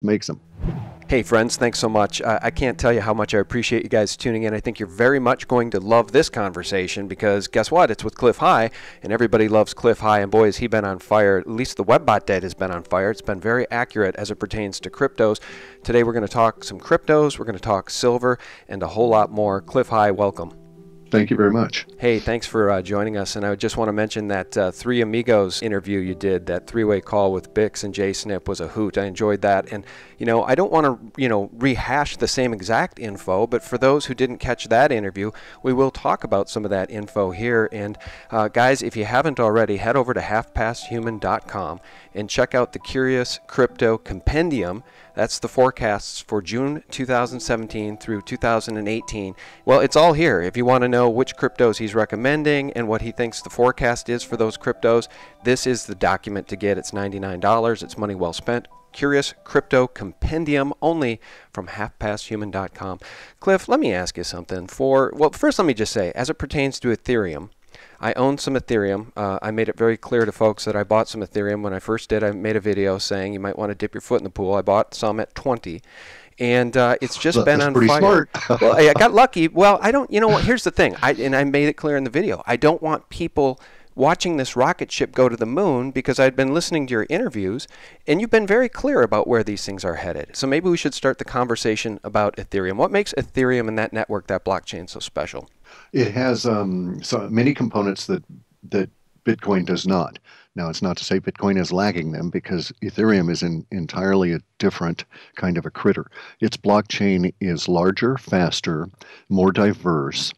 makes them. Hey friends, thanks so much. I can't tell you how much I appreciate you guys tuning in. I think you're very much going to love this conversation because guess what? It's with Clif High, and everybody loves Clif High, and boy, has he been on fire. At least the WebBot debt has been on fire. It's been very accurate as it pertains to cryptos. Today we're going to talk some cryptos, we're going to talk silver, and a whole lot more. Clif High, welcome. Thank you very much. Hey, thanks for joining us. And I just want to mention that Three Amigos interview you did, that three-way call with Bix and Jay Snip was a hoot. I enjoyed that. And, I don't want to, rehash the same exact info, but for those who didn't catch that interview, we will talk about some of that info here. And guys, if you haven't already, head over to halfpasthuman.com and check out the Curious Crypto Compendium. That's the forecasts for June 2017 through 2018. Well, it's all here. If you want to know which cryptos he's recommending and what he thinks the forecast is for those cryptos, this is the document to get. It's $99. It's money well spent. Curious Crypto Compendium, only from halfpasthuman.com. Cliff, let me ask you something. First let me just say, as it pertains to Ethereum, I own some Ethereum. I made it very clear to folks that I bought some Ethereum. When I first did, I made a video saying you might want to dip your foot in the pool. I bought some at 20. And it's just been on pretty fire. Smart. Well, I got lucky. Well, I don't, here's the thing. I made it clear in the video. I don't want people watching this rocket ship go to the moon because I'd been listening to your interviews, and you've been very clear about where these things are headed. So maybe we should start the conversation about Ethereum. What makes Ethereum and that network, that blockchain, so special? It has so many components that Bitcoin does not. Now, it's not to say Bitcoin is lagging them because Ethereum is entirely a different kind of a critter. Its blockchain is larger, faster, more diverse.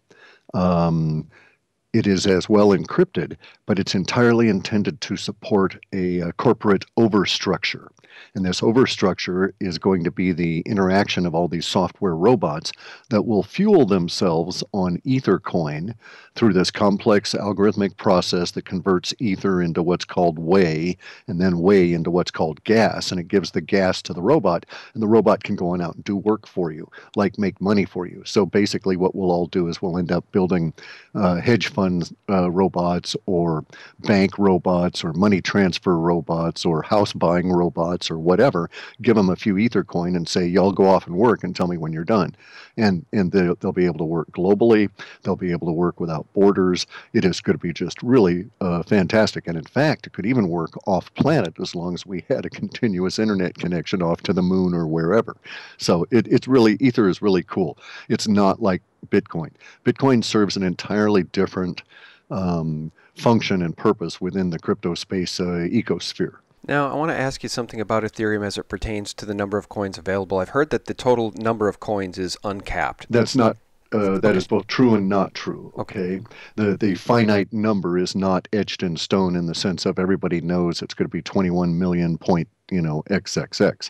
It is as well encrypted, but it's entirely intended to support a corporate overstructure. And this overstructure is going to be the interaction of all these software robots that will fuel themselves on Ethercoin through this complex algorithmic process that converts ether into what's called whey, and then whey into what's called gas. And it gives the gas to the robot, and the robot can go on out and do work for you, like make money for you. So basically what we'll all do is we'll end up building hedge fund robots, or bank robots, or money transfer robots, or house buying robots, or whatever. Give them a few Ethercoin and say, y'all go off and work and tell me when you're done. And they'll be able to work globally. They'll be able to work without borders. It is going to be just really fantastic. And in fact, it could even work off planet as long as we had a continuous internet connection off to the moon or wherever. So it's really, Ether is really cool. It's not like Bitcoin. Bitcoin serves an entirely different function and purpose within the crypto space ecosphere. Now, I want to ask you something about Ethereum as it pertains to the number of coins available. I've heard that the total number of coins is uncapped. That's not. That is both true and not true. Okay, the finite number is not etched in stone in the sense of everybody knows it's going to be 21 million point XXX.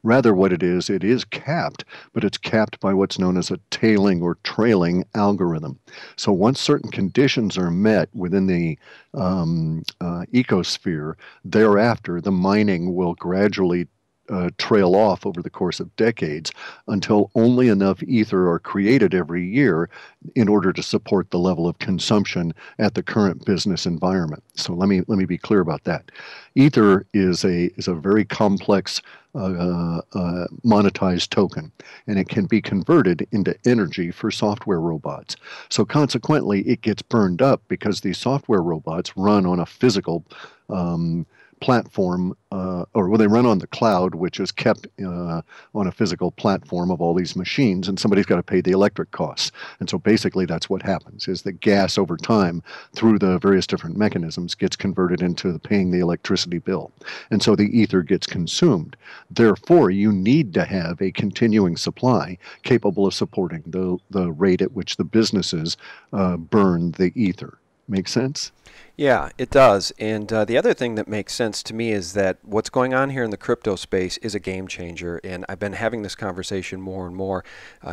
Rather, what it is capped, but it's capped by what's known as a tailing or trailing algorithm. So once certain conditions are met within the ecosphere, thereafter the mining will gradually trail off over the course of decades until only enough ether are created every year in order to support the level of consumption at the current business environment. So let me be clear about that. Ether is a very complex monetized token, and it can be converted into energy for software robots. So consequently, it gets burned up because these software robots run on a physical platform, or they run on the cloud, which is kept on a physical platform of all these machines, and somebody's got to pay the electric costs. And so basically that's what happens, is the gas over time through the various different mechanisms gets converted into paying the electricity bill. And so the ether gets consumed. Therefore, you need to have a continuing supply capable of supporting the rate at which the businesses burn the ether. Make sense? Yeah, it does. And the other thing that makes sense to me is that what's going on here in the crypto space is a game changer. And I've been having this conversation more and more.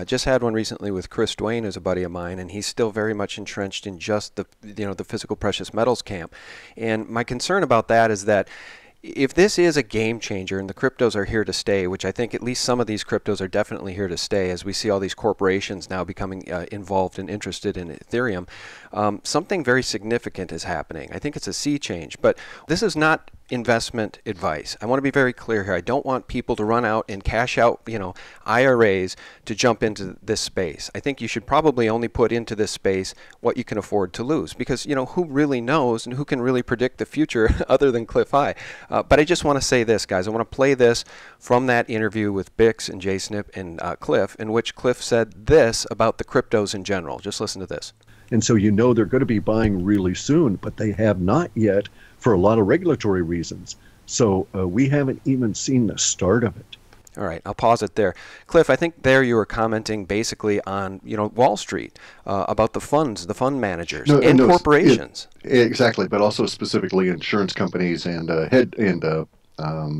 Just had one recently with Chris Dwayne, who's a buddy of mine, and he's still very much entrenched in just the physical precious metals camp. And my concern about that is that if this is a game changer and the cryptos are here to stay, which I think at least some of these cryptos are definitely here to stay as we see all these corporations now becoming involved and interested in Ethereum, something very significant is happening. I think it's a sea change, but this is not investment advice. I want to be very clear here. I don't want people to run out and cash out, IRAs to jump into this space. I think you should probably only put into this space what you can afford to lose, because, who really knows and who can really predict the future other than Clif. But I just want to say this, guys. I want to play this from that interview with Bix and JSNIP and Clif, in which Clif said this about the cryptos in general. Just listen to this. And so they're going to be buying really soon, but they have not yet for a lot of regulatory reasons. So we haven't even seen the start of it. All right, I'll pause it there. Clif, I think there you were commenting basically on Wall Street, about the funds, the fund managers, and corporations. Exactly, but also specifically insurance companies and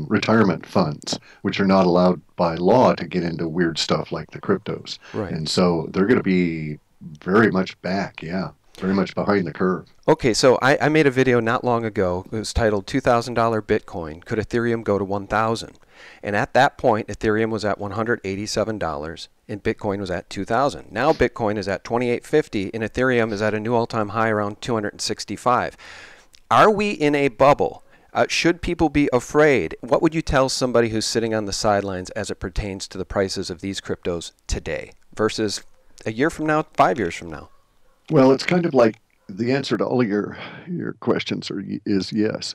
retirement funds, which are not allowed by law to get into weird stuff like the cryptos. Right. And so they're going to be very much back, very much behind the curve. Okay, so I made a video not long ago. It was titled $2,000 Bitcoin. Could Ethereum go to 1,000? And at that point, Ethereum was at $187 and Bitcoin was at 2,000. Now Bitcoin is at 2,850 and Ethereum is at a new all-time high around 265. Are we in a bubble? Should people be afraid? What would you tell somebody who's sitting on the sidelines as it pertains to the prices of these cryptos today versus a year from now, 5 years from now? Well, it's kind of like the answer to all of your questions is yes.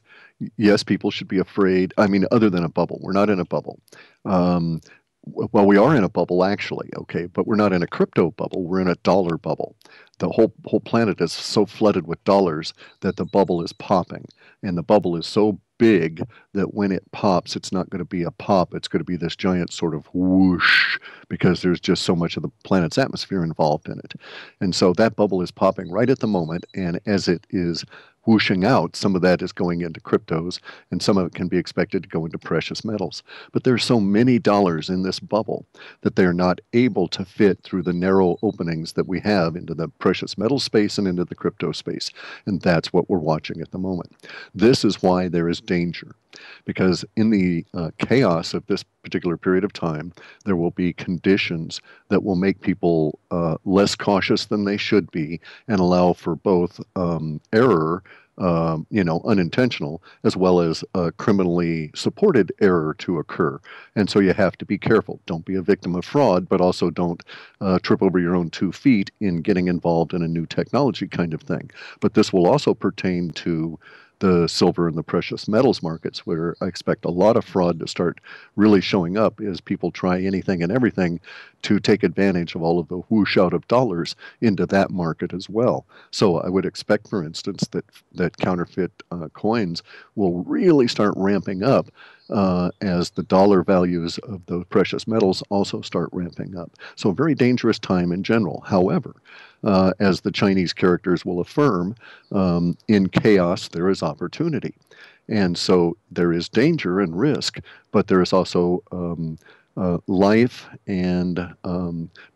Yes, people should be afraid. I mean, other than a bubble. We're not in a bubble. Well, we are in a bubble, actually, okay, but we're not in a crypto bubble. We're in a dollar bubble. The whole planet is so flooded with dollars that the bubble is popping. And the bubble is so big that when it pops, it's not going to be a pop. It's going to be this giant sort of whoosh, because there's just so much of the planet's atmosphere involved in it. And so that bubble is popping right at the moment. And as it is whooshing out, some of that is going into cryptos, and some of it can be expected to go into precious metals. But there's so many dollars in this bubble that they're not able to fit through the narrow openings that we have into the precious metal space and into the crypto space. And that's what we're watching at the moment. This is why there is danger, because in the chaos of this particular period of time, there will be conditions that will make people less cautious than they should be and allow for both error, unintentional, as well as criminally supported error to occur. And so you have to be careful. Don't be a victim of fraud, but also don't trip over your own 2 feet in getting involved in a new technology kind of thing. But this will also pertain to the silver and the precious metals markets, where I expect a lot of fraud to start really showing up as people try anything and everything to take advantage of all of the whoosh out of dollars into that market as well. So I would expect, for instance, that counterfeit coins will really start ramping up as the dollar values of the precious metals also start ramping up. So a very dangerous time in general. However, as the Chinese characters will affirm, in chaos there is opportunity. And so there is danger and risk, but there is also life and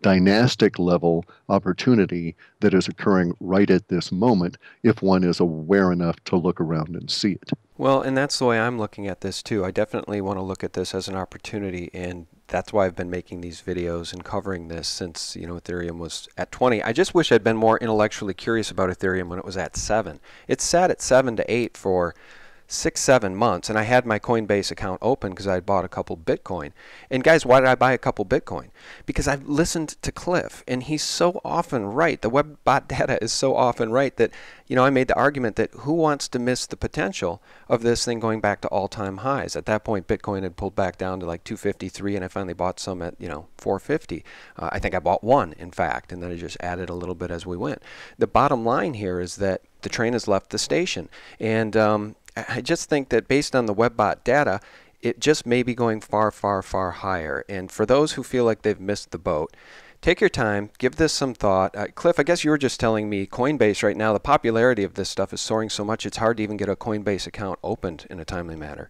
dynastic level opportunity that is occurring right at this moment if one is aware enough to look around and see it. Well, and that's the way I'm looking at this too. I definitely want to look at this as an opportunity, and that's why I've been making these videos and covering this since, Ethereum was at 20. I just wish I'd been more intellectually curious about Ethereum when it was at 7. It sat at 7 to 8 for 6-7 months, and I had my Coinbase account open because I had bought a couple Bitcoin. And guys, why did I buy a couple Bitcoin? Because I've listened to Clif, and he's so often right. The web bot data is so often right that, I made the argument that who wants to miss the potential of this thing going back to all-time highs? At that point, Bitcoin had pulled back down to like 253, and I finally bought some at, 450. I think I bought one, in fact, and then I just added a little bit as we went. The bottom line here is that the train has left the station, and I just think that based on the WebBot data, it just may be going far, far, far higher. And for those who feel like they've missed the boat, take your time, give this some thought. Clif, I guess you were just telling me Coinbase right now, the popularity of this stuff is soaring so much it's hard to even get a Coinbase account opened in a timely manner.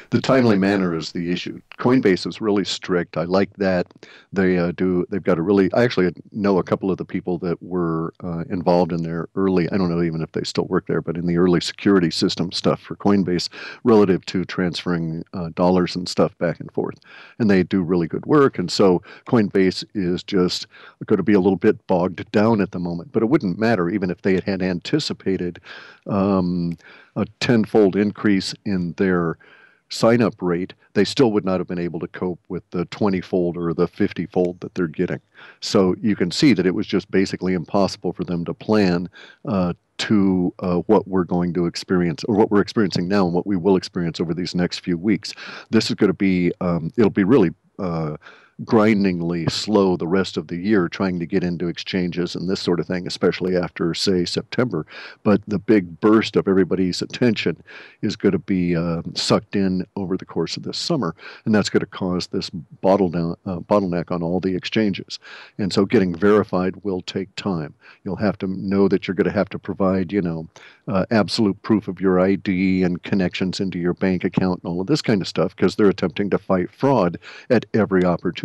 The timely manner is the issue. Coinbase is really strict. I like that. They've got a really, I actually know a couple of the people that were involved in their early, I don't know even if they still work there, but in the early security system stuff for Coinbase relative to transferring dollars and stuff back and forth. And they do really good work. And so Coinbase is just going to be a little bit bogged down at the moment. But it wouldn't matter even if they had anticipated a tenfold increase in their sign up rate, they still would not have been able to cope with the 20-fold or the 50-fold that they're getting. So you can see that it was just basically impossible for them to plan to what we're going to experience, or what we're experiencing now and what we will experience over these next few weeks. This is going to be, it'll be really grindingly slow the rest of the year trying to get into exchanges and this sort of thing, especially after, say, September. But the big burst of everybody's attention is going to be sucked in over the course of this summer, and that's going to cause this bottleneck on all the exchanges. And so getting verified will take time. You'll have to know that you're going to have to provide, absolute proof of your ID and connections into your bank account and all of this kind of stuff, because they're attempting to fight fraud at every opportunity.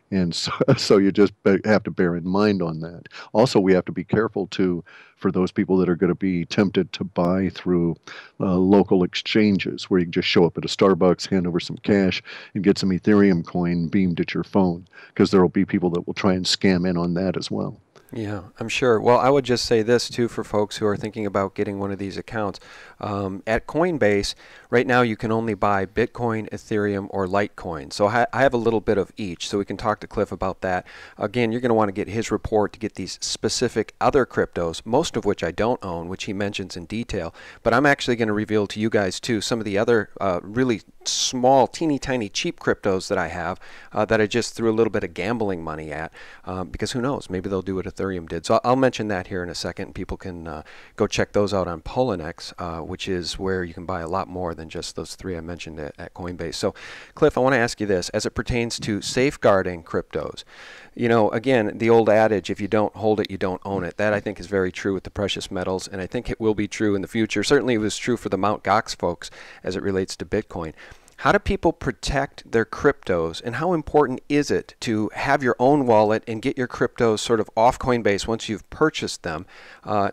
And so you just have to bear in mind on that. Also, we have to be careful too for those people that are going to be tempted to buy through local exchanges, where you can just show up at a Starbucks, hand over some cash, and get some Ethereum coin beamed at your phone, because there will be people that will try and scam in on that as well. Yeah, I'm sure. Well, I would just say this too for folks who are thinking about getting one of these accounts. At Coinbase, right now you can only buy Bitcoin, Ethereum, or Litecoin. So I have a little bit of each, so we can talk to Clif about that. Again, you're going to want to get his report to get these specific other cryptos, most of which I don't own, which he mentions in detail. But I'm actually going to reveal to you guys too some of the other really small, teeny tiny, cheap cryptos that I have that I just threw a little bit of gambling money at, because who knows, maybe they'll do what Ethereum did. So I'll mention that here in a second. People can go check those out on bottlenecks, which is where you can buy a lot more than just those three I mentioned at Coinbase. So Clif, I want to ask you this as it pertains to safeguarding cryptos. Again, the old adage, if you don't hold it, you don't own it. That I think is very true with the precious metals, and I think it will be true in the future. Certainly it was true for the Mt. Gox folks as it relates to Bitcoin. How do people protect their cryptos, and how important is it to have your own wallet and get your cryptos sort of off Coinbase once you've purchased them,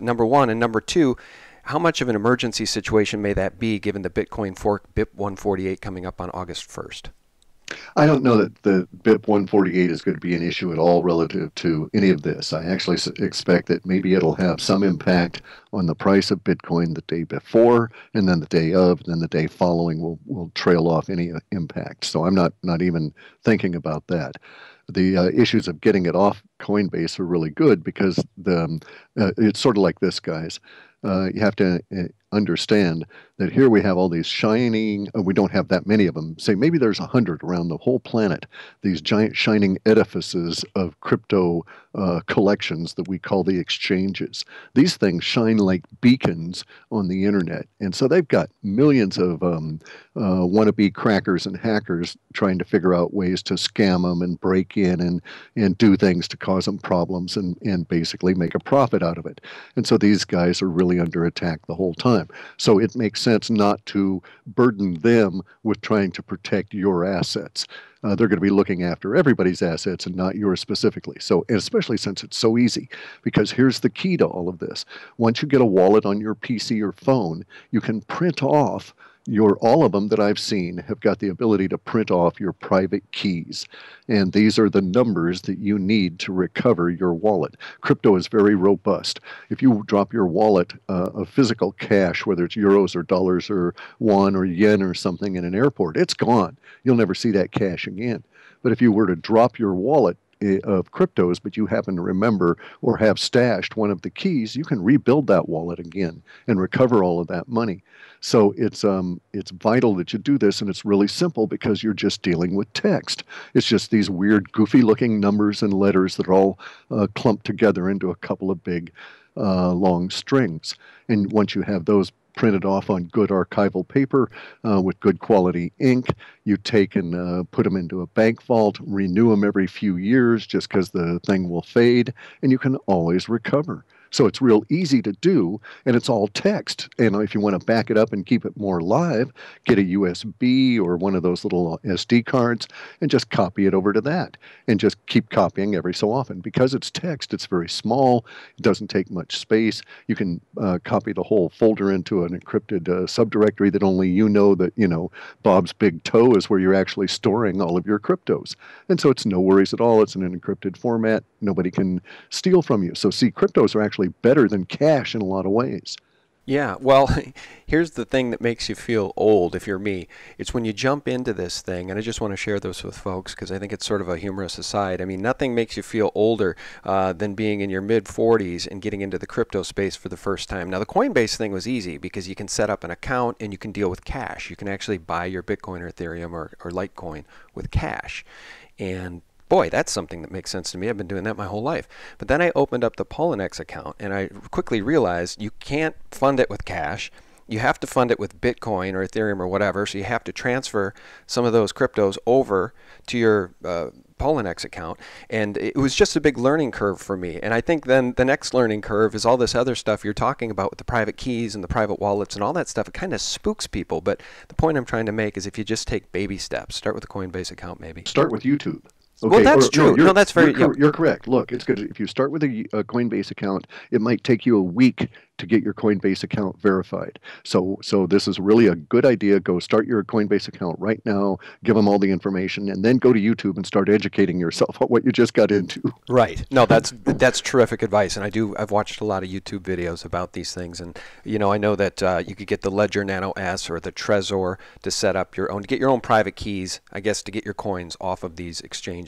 number one? And number two, how much of an emergency situation may that be given the Bitcoin fork BIP 148 coming up on August 1st? I don't know that the BIP 148 is going to be an issue at all relative to any of this. I actually expect that maybe it'll have some impact on the price of Bitcoin the day before, and then the day of, and then the day following will trail off any impact. So I'm not even thinking about that. The issues of getting it off Coinbase are really good, because it's sort of like this, guys. You have to understand that here we have all these shining, we don't have that many of them. Say maybe there's 100 around the whole planet, these giant shining edifices of crypto collections that we call the exchanges. These things shine like beacons on the internet. And so they've got millions of wannabe crackers and hackers trying to figure out ways to scam them and break in and do things to cause them problems and basically make a profit out of it. And so these guys are really under attack the whole time. So it makes sense not to burden them with trying to protect your assets. They're going to be looking after everybody's assets and not yours specifically. So, and especially since it's so easy, because here's the key to all of this. Once you get a wallet on your PC or phone, you can print off all of them that I've seen have got the ability to print off your private keys. And these are the numbers that you need to recover your wallet. Crypto is very robust. If you drop your wallet of physical cash, whether it's euros or dollars or won or yen or something in an airport, it's gone. You'll never see that cash again. But if you were to drop your wallet of cryptos, but you happen to remember or have stashed one of the keys, you can rebuild that wallet again and recover all of that money. So it's vital that you do this, and it's really simple because you're just dealing with text. It's just these weird, goofy-looking numbers and letters that are all clumped together into a couple of big, long strings. And once you have those printed off on good archival paper with good quality ink, you take and put them into a bank vault, renew them every few years just because the thing will fade, and you can always recover. So it's real easy to do, and it's all text. And if you want to back it up and keep it more live, get a USB or one of those little SD cards and just copy it over to that and just keep copying every so often. Because it's text, it's very small, it doesn't take much space. You can copy the whole folder into an encrypted subdirectory that only you know that, Bob's big toe is where you're actually storing all of your cryptos. And so it's no worries at all. It's in an encrypted format. Nobody can steal from you. So see, cryptos are actually better than cash in a lot of ways. Yeah, well, here's the thing that makes you feel old if you're me. It's when you jump into this thing, and I just want to share this with folks because I think it's sort of a humorous aside. I mean, nothing makes you feel older than being in your mid-40s and getting into the crypto space for the first time. Now, the Coinbase thing was easy because you can set up an account and you can deal with cash. You can actually buy your Bitcoin or Ethereum or Litecoin with cash. And boy, that's something that makes sense to me. I've been doing that my whole life. But then I opened up the bottlenecks account and I quickly realized you can't fund it with cash. You have to fund it with Bitcoin or Ethereum or whatever. So you have to transfer some of those cryptos over to your bottlenecks account. And it was just a big learning curve for me. And I think then the next learning curve is all this other stuff you're talking about with the private keys and the private wallets and all that stuff. It kind of spooks people. But the point I'm trying to make is if you just take baby steps, start with a Coinbase account maybe. Start with YouTube. Okay. Well, that's true. No, that's very. You're correct. Look, it's good. If you start with a Coinbase account, it might take you a week to get your Coinbase account verified. So this is really a good idea. Go start your Coinbase account right now, give them all the information, and then go to YouTube and start educating yourself on what you just got into. Right. No, that's terrific advice. And I've watched a lot of YouTube videos about these things. And, I know that you could get the Ledger Nano S or the Trezor to set up to get your own private keys, I guess, to get your coins off of these exchanges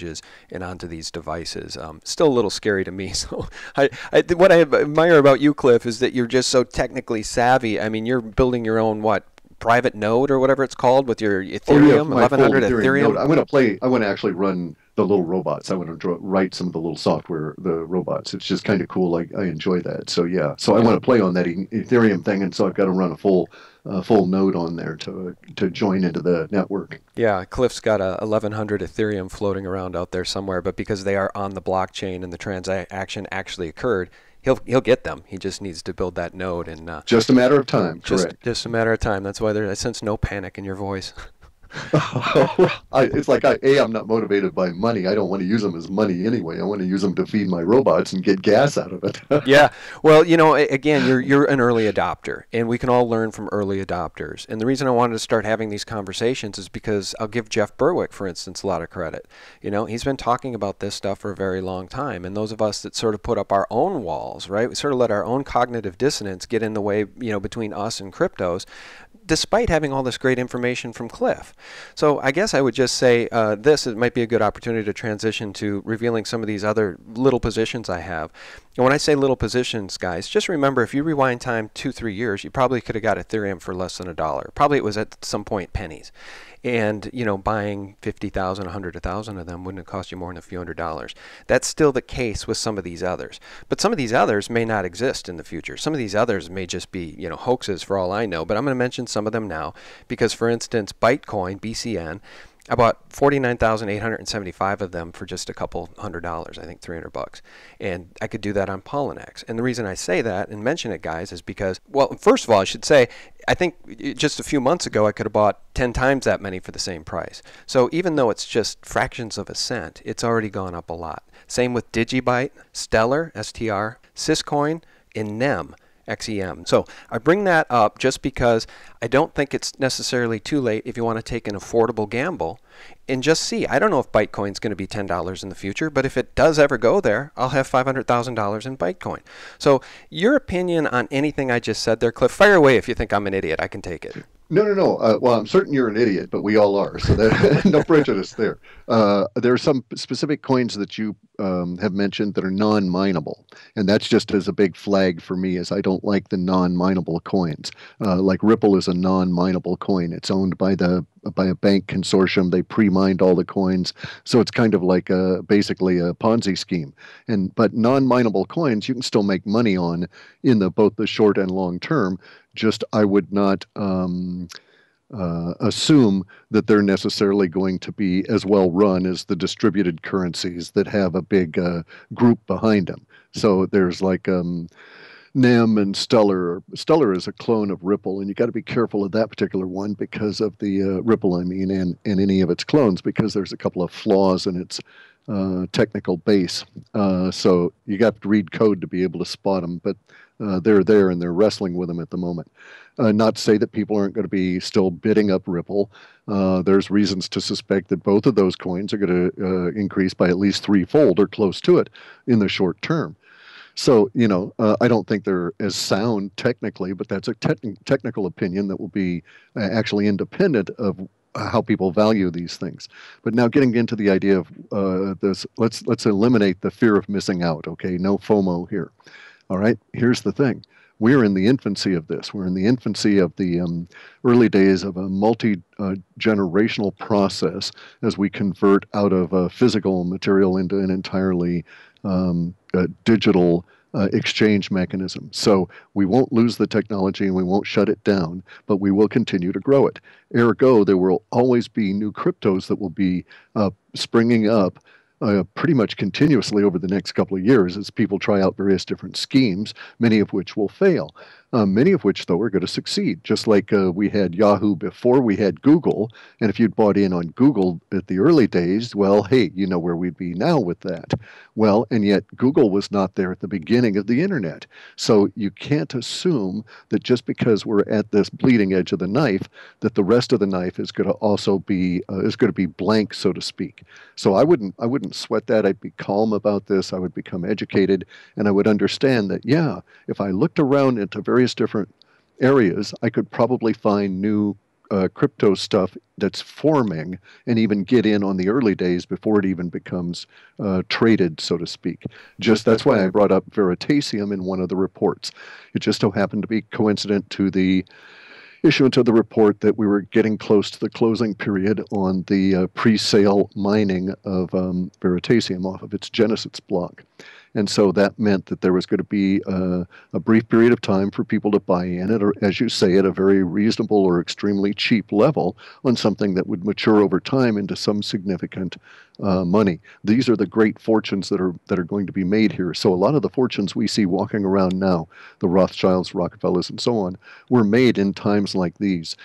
and onto these devices. Still a little scary to me. So what I admire about you, Clif, is that you're just so technically savvy. I mean, you're building your own private node or whatever it's called with your Ethereum, 1100 Ethereum. I want to actually run the little robots. I want to write some of the little software, the robots. It's just kind of cool. I enjoy that. So yeah. So I want to play on that Ethereum thing, and so I've got to run a full node on there to join into the network. Yeah, Clif's got a 1100 Ethereum floating around out there somewhere, but because they are on the blockchain and the transaction actually occurred, he'll get them. He just needs to build that node, and just a matter of time. Correct. Just a matter of time. That's why I sense no panic in your voice. It's like I'm not motivated by money. I don't want to use them as money anyway. I want to use them to feed my robots and get gas out of it. Yeah. Well, again, you're an early adopter, and we can all learn from early adopters. And the reason I wanted to start having these conversations is because I'll give Jeff Berwick, for instance, a lot of credit. He's been talking about this stuff for a very long time, and those of us that sort of put up our own walls, right? We sort of let our own cognitive dissonance get in the way, between us and cryptos, despite having all this great information from Clif. So I guess I would just say it might be a good opportunity to transition to revealing some of these other little positions I have. And when I say little positions, guys, just remember if you rewind time 2-3 years, you probably could have got Ethereum for less than $1. Probably it was at some point pennies. And, buying 50,000, 100,000 of them wouldn't have cost you more than a few $100s. That's still the case with some of these others. But some of these others may not exist in the future. Some of these others may just be, hoaxes for all I know. But I'm going to mention some of them now because, for instance, Bitcoin, BCN, I bought 49,875 of them for just a couple $100, I think $300. And I could do that on Polynex. And the reason I say that and mention it, guys, is because, well, first of all, I should say, I think just a few months ago, I could have bought 10 times that many for the same price. So even though it's just fractions of a cent, it's already gone up a lot. Same with Digibyte, Stellar, STR, Syscoin, and NEM. XEM. So I bring that up just because I don't think it's necessarily too late if you want to take an affordable gamble and just see. I don't know if Bitcoin's going to be $10 in the future, but if it does ever go there, I'll have $500,000 in Bitcoin. So your opinion on anything I just said there, Clif, fire away if you think I'm an idiot. I can take it. No. Well, I'm certain you're an idiot, but we all are. So no prejudice there. There are some specific coins that you have mentioned that are non-mineable, and that's just as a big flag for me, as I don't like the non-mineable coins. Like Ripple is a non-mineable coin. It's owned by a bank consortium. They pre-mined all the coins, so it's kind of like basically a Ponzi scheme. But non-mineable coins you can still make money on in both the short and long term. Just I would not assume that they're necessarily going to be as well run as the distributed currencies that have a big group behind them. So there's like NEM and Stellar. Stellar is a clone of Ripple, and you got to be careful of that particular one because of the Ripple, I mean, and any of its clones, because there's a couple of flaws in its technical base. So you got to read code to be able to spot them, but they're there and they're wrestling with them at the moment. Not to say that people aren't going to be still bidding up Ripple. There's reasons to suspect that both of those coins are going to increase by at least threefold or close to it in the short term. So, I don't think they're as sound technically, but that's a technical opinion that will be actually independent of how people value these things. But now getting into the idea of this, let's eliminate the fear of missing out, okay? No FOMO here. All right, here's the thing. We're in the infancy of this. We're in the infancy of the early days of a multi-generational process as we convert out of physical material into an entirely digital exchange mechanism. So we won't lose the technology and we won't shut it down, but we will continue to grow it. Ergo, there will always be new cryptos that will be springing up pretty much continuously over the next couple of years as people try out various different schemes, many of which will fail. Many of which, though, are going to succeed, just like we had Yahoo before we had Google. And if you'd bought in on Google at the early days, well, hey, you know where we'd be now with that. Well, and yet Google was not there at the beginning of the internet. So you can't assume that just because we're at this bleeding edge of the knife, that the rest of the knife is going to also be blank, so to speak. So I wouldn't sweat that. I'd be calm about this. I would become educated, and I would understand that, yeah, if I looked around into various different areas, I could probably find new crypto stuff that's forming and even get in on the early days before it even becomes traded, so to speak. Just that's why I brought up Veritasium in one of the reports. It just so happened to be coincident to the issuance of the report that we were getting close to the closing period on the pre-sale mining of Veritasium off of its Genesis block. And so that meant that there was going to be a brief period of time for people to buy in at, as you say, at a very reasonable or extremely cheap level on something that would mature over time into some significant money. These are the great fortunes that are going to be made here. So a lot of the fortunes we see walking around now, the Rothschilds, Rockefellers, and so on, were made in times like these.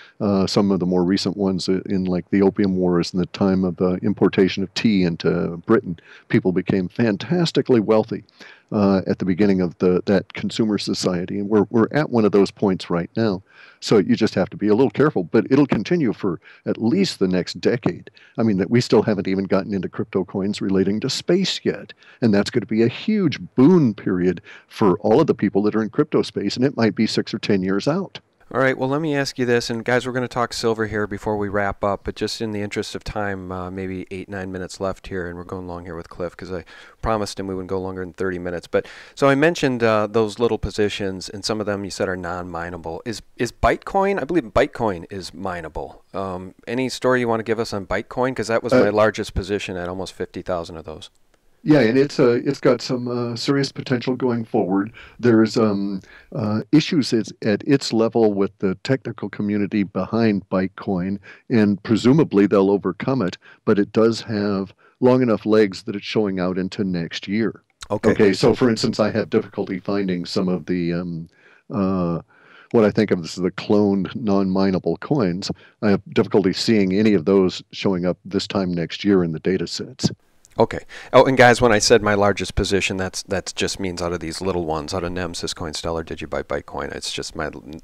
Some of the more recent ones in like the Opium Wars and the time of importation of tea into Britain, people became fantastically wealthy at the beginning of that consumer society, and we're at one of those points right now. So you just have to be a little careful, but it'll continue for at least the next decade. I mean, that we still haven't even gotten into crypto coins relating to space yet, and that's going to be a huge boon period for all of the people that are in crypto space, and it might be 6 or 10 years out. All right, well, let me ask you this, and guys, we're going to talk silver here before we wrap up, but just in the interest of time, maybe 8-9 minutes left here, and we're going long here with Clif because I promised him we wouldn't go longer than 30 minutes. But so I mentioned those little positions, and some of them you said are non-mineable. Is Bitcoin? I believe Bitcoin is mineable. Any story you want to give us on Bitcoin? Because that was my largest position at almost 50,000 of those. Yeah, and it's got some serious potential going forward. There's issues at its level with the technical community behind Bitcoin, and presumably they'll overcome it. But it does have long enough legs that it's showing out into next year. Okay. So for instance, I have difficulty finding some of the what I think of as the cloned non-mineable coins. I have difficulty seeing any of those showing up this time next year in the data sets. Okay. Oh, and guys, when I said my largest position, that's just means out of these little ones, out of NEM, Syscoin, Stellar, Digibyte, Bitcoin. It's just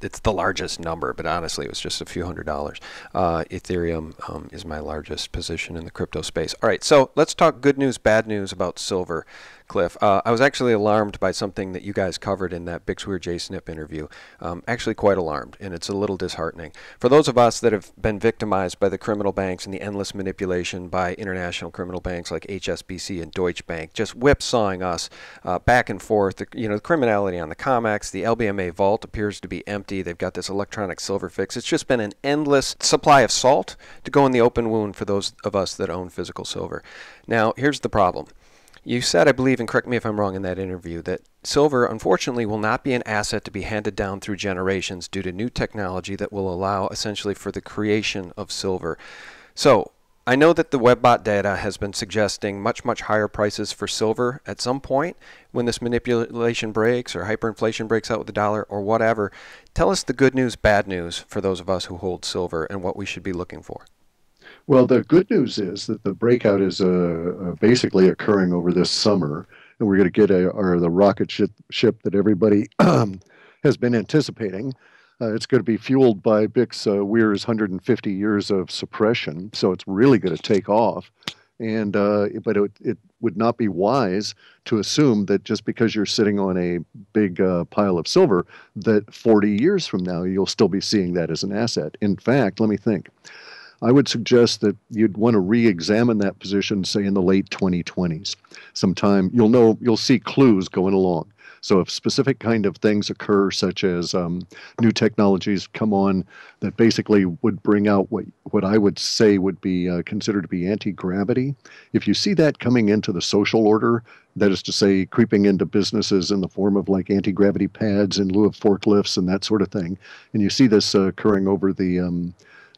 it's the largest number, but honestly, it was just a few $100s. Ethereum is my largest position in the crypto space. All right, so let's talk good news, bad news about silver. Clif, I was actually alarmed by something that you guys covered in that Bixweir JSNP interview. Actually quite alarmed, and it's a little disheartening. For those of us that have been victimized by the criminal banks and the endless manipulation by international criminal banks like HSBC and Deutsche Bank, just whipsawing us back and forth, the criminality on the COMEX, the LBMA vault appears to be empty. They've got this electronic silver fix. It's just been an endless supply of salt to go in the open wound for those of us that own physical silver. Now, here's the problem. You said, I believe, and correct me if I'm wrong in that interview, that silver, unfortunately, will not be an asset to be handed down through generations due to new technology that will allow essentially for the creation of silver. So, I know that the WebBot data has been suggesting much, much higher prices for silver at some point when this manipulation breaks or hyperinflation breaks out with the dollar or whatever. Tell us the good news, bad news for those of us who hold silver and what we should be looking for. Well, the good news is that the breakout is basically occurring over this summer, and we're going to get the rocket ship that everybody has been anticipating. It's going to be fueled by Bix Weir's 150 years of suppression, so it's really going to take off. And but it would not be wise to assume that just because you're sitting on a big pile of silver, that 40 years from now you'll still be seeing that as an asset. In fact, let me think. I would suggest that you'd want to re-examine that position, say in the late 2020s. Sometime you'll see clues going along. So if specific kind of things occur, such as new technologies come on that basically would bring out what I would say would be considered to be anti-gravity, if you see that coming into the social order, that is to say, creeping into businesses in the form of like anti-gravity pads in lieu of forklifts and that sort of thing, and you see this occurring over the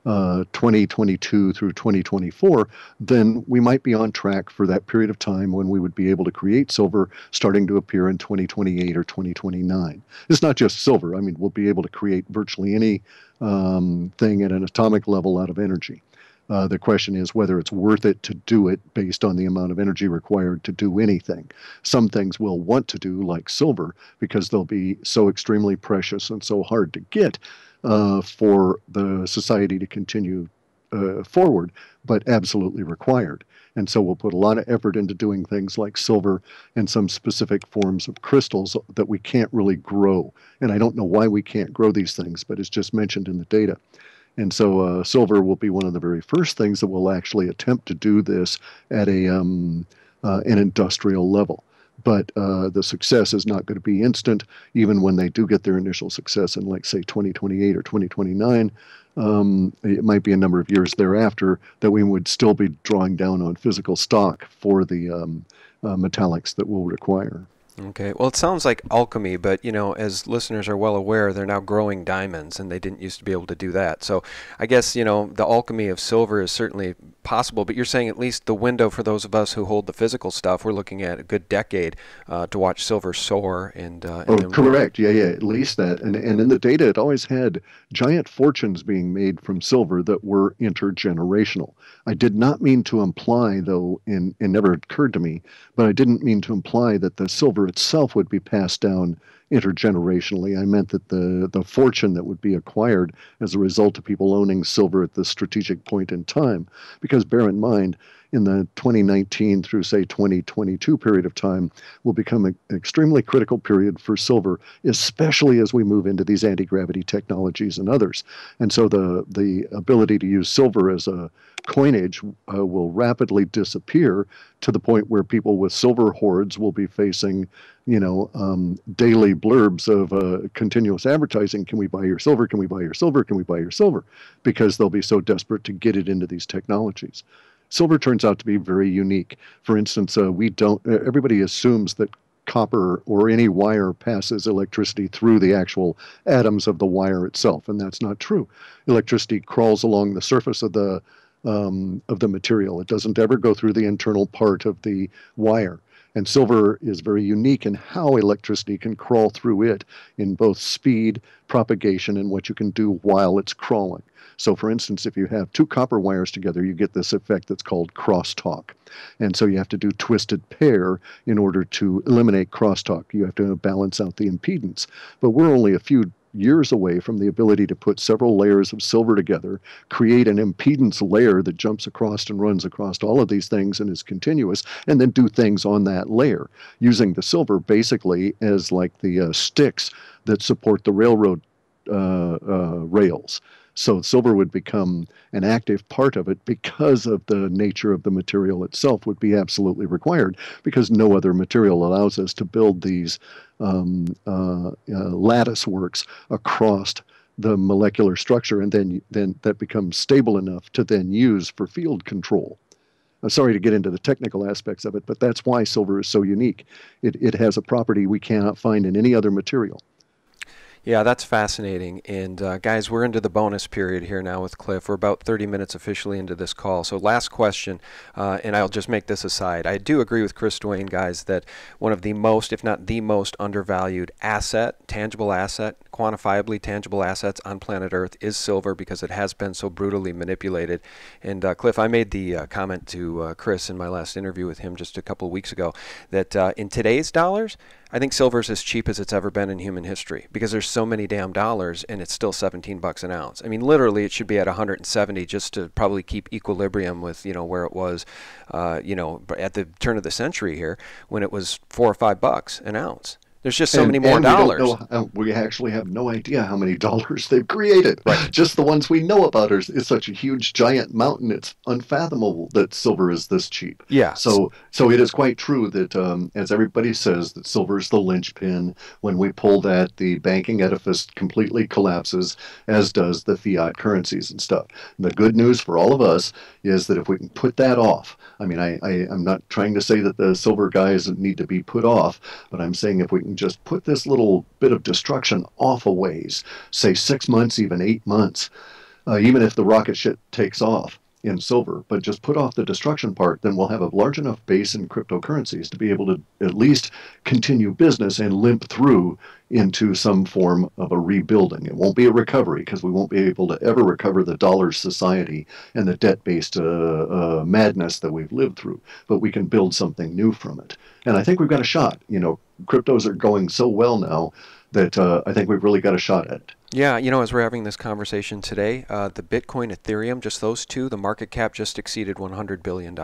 2022 through 2024, then we might be on track for that period of time when we would be able to create silver starting to appear in 2028 or 2029. It's not just silver. I mean, we'll be able to create virtually any thing at an atomic level out of energy. The question is whether it's worth it to do it based on the amount of energy required to do anything. Some things we'll want to do, like silver, because they'll be so extremely precious and so hard to get for the society to continue forward, but absolutely required. And so we'll put a lot of effort into doing things like silver and some specific forms of crystals that we can't really grow. And I don't know why we can't grow these things, but it's just mentioned in the data. And so silver will be one of the very first things that will actually attempt to do this at an industrial level. But the success is not going to be instant, even when they do get their initial success in, like, say, 2028 or 2029. It might be a number of years thereafter that we would still be drawing down on physical stock for the metallics that we'll require. Okay, well, it sounds like alchemy, but as listeners are well aware, they're now growing diamonds, and they didn't used to be able to do that. So I guess, the alchemy of silver is certainly possible, but you're saying at least the window for those of us who hold the physical stuff, we're looking at a good decade to watch silver soar. Correct. Yeah, at least that. And in the data, it always had giant fortunes being made from silver that were intergenerational. I did not mean to imply, though, and it never occurred to me, but I didn't mean to imply that the silver itself would be passed down intergenerationally. I meant that the fortune that would be acquired as a result of people owning silver at this strategic point in time. Because bear in mind, in the 2019 through, say, 2022 period of time will become an extremely critical period for silver, especially as we move into these anti-gravity technologies and others. And so the ability to use silver as a coinage will rapidly disappear to the point where people with silver hoards will be facing, daily blurbs of continuous advertising. Can we buy your silver? Can we buy your silver? Can we buy your silver? Because they'll be so desperate to get it into these technologies. Silver turns out to be very unique. For instance, everybody assumes that copper or any wire passes electricity through the actual atoms of the wire itself, and that's not true. Electricity crawls along the surface of the material. It doesn't ever go through the internal part of the wire. And silver is very unique in how electricity can crawl through it in both speed, propagation, and what you can do while it's crawling. So for instance, if you have two copper wires together, you get this effect that's called crosstalk. And so you have to do twisted pair in order to eliminate crosstalk. You have to balance out the impedance. But we're only a few years away from the ability to put several layers of silver together, create an impedance layer that jumps across and runs across all of these things and is continuous, and then do things on that layer, using the silver basically as like the sticks that support the railroad rails. So silver would become an active part of it because of the nature of the material itself would be absolutely required, because no other material allows us to build these lattice works across the molecular structure, and then that becomes stable enough to then use for field control. I'm sorry to get into the technical aspects of it, but that's why silver is so unique. It has a property we cannot find in any other material. Yeah, that's fascinating. And guys, we're into the bonus period here now with Clif. We're about 30 minutes officially into this call. So last question, and I'll just make this aside. I do agree with Chris Duane, guys, that one of the most, if not the most undervalued asset, tangible asset, quantifiably tangible assets on planet Earth is silver because it has been so brutally manipulated. And Clif, I made the comment to Chris in my last interview with him just a couple of weeks ago that in today's dollars, I think silver is as cheap as it's ever been in human history because there's so many damn dollars and it's still 17 bucks an ounce. I mean, literally, it should be at 170 just to probably keep equilibrium with, where it was, at the turn of the century here when it was $4 or $5 an ounce. There's just so many more dollars. We don't know, we actually have no idea how many dollars they've created. Right. Just the ones we know about is such a huge, giant mountain. It's unfathomable that silver is this cheap. Yeah. So it is quite true that, as everybody says, that silver is the linchpin. When we pull that, the banking edifice completely collapses, as does the fiat currencies and stuff. And the good news for all of us is that if we can put that off, I mean, I'm not trying to say that the silver guys need to be put off, but I'm saying if we can just put this little bit of destruction off a ways, say 6 months, even 8 months, even if the rocket ship takes off in silver, but just put off the destruction part, then we'll have a large enough base in cryptocurrencies to be able to at least continue business and limp through into some form of a rebuilding. It won't be a recovery because we won't be able to ever recover the dollar society and the debt-based madness that we've lived through, but we can build something new from it. And I think we've got a shot. Cryptos are going so well now that I think we've really got a shot at it. Yeah, as we're having this conversation today, the Bitcoin, Ethereum, just those two, the market cap just exceeded $100 billion.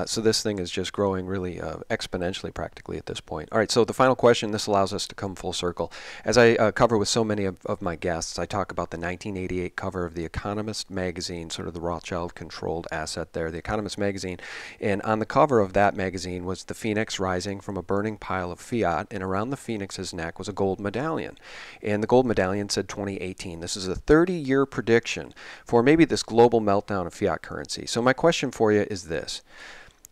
So this thing is just growing really exponentially practically at this point. All right, so the final question, this allows us to come full circle. As I cover with so many of my guests, I talk about the 1988 cover of The Economist magazine, sort of the Rothschild-controlled asset there, The Economist magazine. And on the cover of that magazine was the phoenix rising from a burning pile of fiat, and around the phoenix's neck was a gold medallion. And the gold medallion said 2018. This is a 30-year prediction for maybe this global meltdown of fiat currency. So my question for you is this.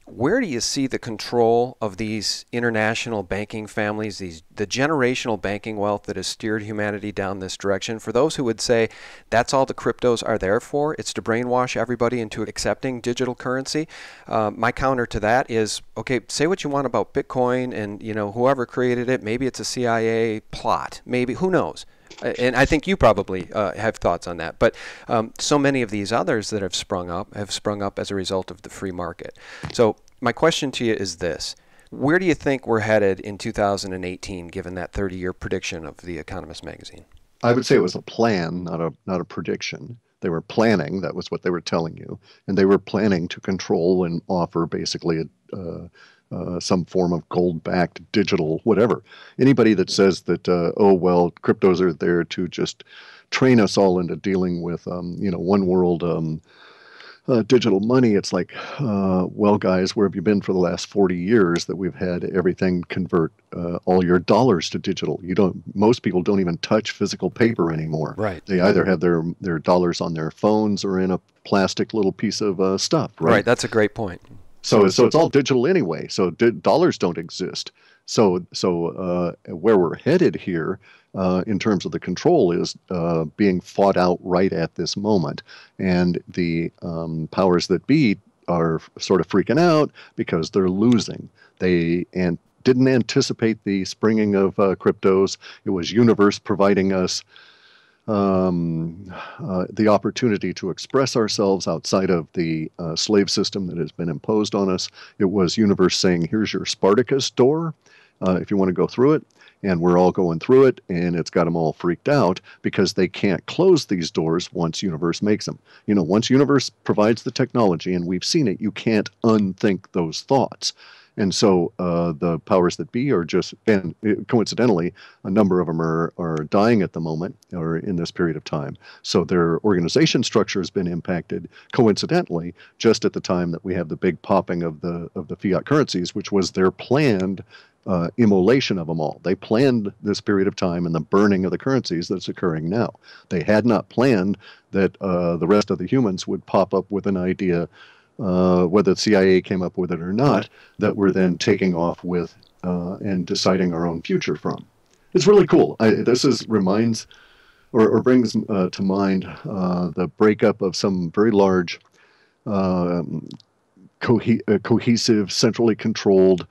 Where do you see the control of these international banking families, the generational banking wealth that has steered humanity down this direction? For those who would say that's all the cryptos are there for, it's to brainwash everybody into accepting digital currency. My counter to that is, okay, say what you want about Bitcoin and whoever created it. Maybe it's a CIA plot. Maybe, who knows? And I think you probably have thoughts on that. But so many of these others that have sprung up as a result of the free market. So my question to you is this. Where do you think we're headed in 2018, given that 30-year prediction of The Economist magazine? I would say it was a plan, not a prediction. They were planning. That was what they were telling you. And they were planning to control and offer basically some form of gold-backed digital whatever. Anybody that says that, cryptos are there to just train us all into dealing with, one world digital money, it's like, guys, where have you been for the last 40 years that we've had everything convert all your dollars to digital? Most people don't even touch physical paper anymore. Right. They either have their dollars on their phones or in a plastic little piece of stuff. Right. That's a great point. So it's all digital anyway. So dollars don't exist. So where we're headed here in terms of the control is being fought out right at this moment. And the powers that be are sort of freaking out because they're losing. They didn't anticipate the springing of cryptos. It was universe providing us the opportunity to express ourselves outside of the slave system that has been imposed on us. It was universe saying, here's your Spartacus door if you want to go through it. And we're all going through it, and it's got them all freaked out because they can't close these doors once universe makes them. Once universe provides the technology, and we've seen it, you can't unthink those thoughts. And so the powers that be are just, and coincidentally, a number of them are dying at the moment or in this period of time. So their organization structure has been impacted coincidentally just at the time that we have the big popping of the fiat currencies, which was their planned immolation of them all. They planned this period of time and the burning of the currencies that's occurring now. They had not planned that the rest of the humans would pop up with an idea whether the CIA came up with it or not, that we're then taking off with and deciding our own future from. It's really cool. Reminds or brings to mind the breakup of some very large uh, cohesive, centrally controlled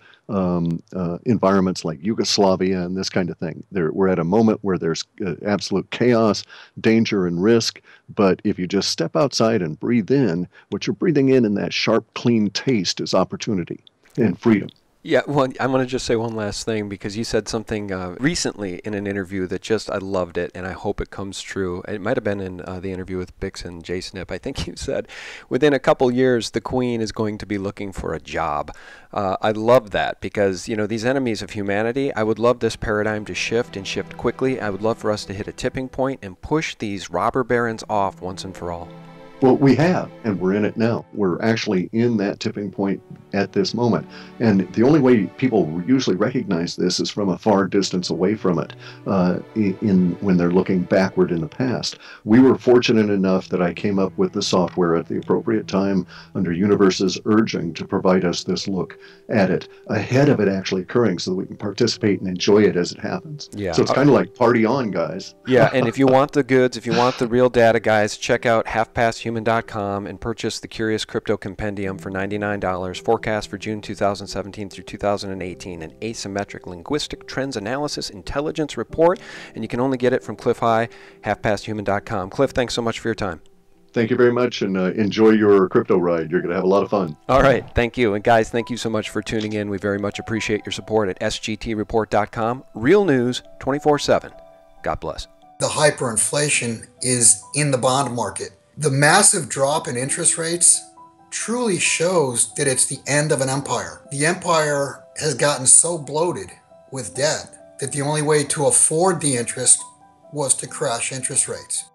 environments like Yugoslavia and this kind of thing. We're at a moment where there's absolute chaos, danger, and risk. But if you just step outside and breathe in, what you're breathing in that sharp, clean taste is opportunity and freedom. Yeah, well, I'm going to just say one last thing because you said something recently in an interview that just, I loved it and I hope it comes true. It might have been in the interview with Bix and Jay Snip. I think you said within a couple years the Queen is going to be looking for a job. I love that because, you know, these enemies of humanity, I would love this paradigm to shift and shift quickly. I would love for us to hit a tipping point and push these robber barons off once and for all. Well, we have, and we're in it now. We're actually in that tipping point at this moment. And the only way people usually recognize this is from a far distance away from it, when they're looking backward in the past. We were fortunate enough that I came up with the software at the appropriate time under Universe's urging to provide us this look at it ahead of it actually occurring so that we can participate and enjoy it as it happens. Yeah. So it's kind of like party on, guys. Yeah, and if you want the goods, if you want the real data, guys, check out halfpasthuman.com and purchase the Curious Crypto Compendium for $99, forecast for June 2017 through 2018, an asymmetric linguistic trends analysis intelligence report, and you can only get it from Clif High, halfpasthuman.com. Cliff, thanks so much for your time. Thank you very much, and enjoy your crypto ride. You're going to have a lot of fun. All right, thank you. And guys, thank you so much for tuning in. We very much appreciate your support at sgtreport.com. Real news 24/7. God bless. The hyperinflation is in the bond market. The massive drop in interest rates truly shows that it's the end of an empire. The empire has gotten so bloated with debt that the only way to afford the interest was to crash interest rates.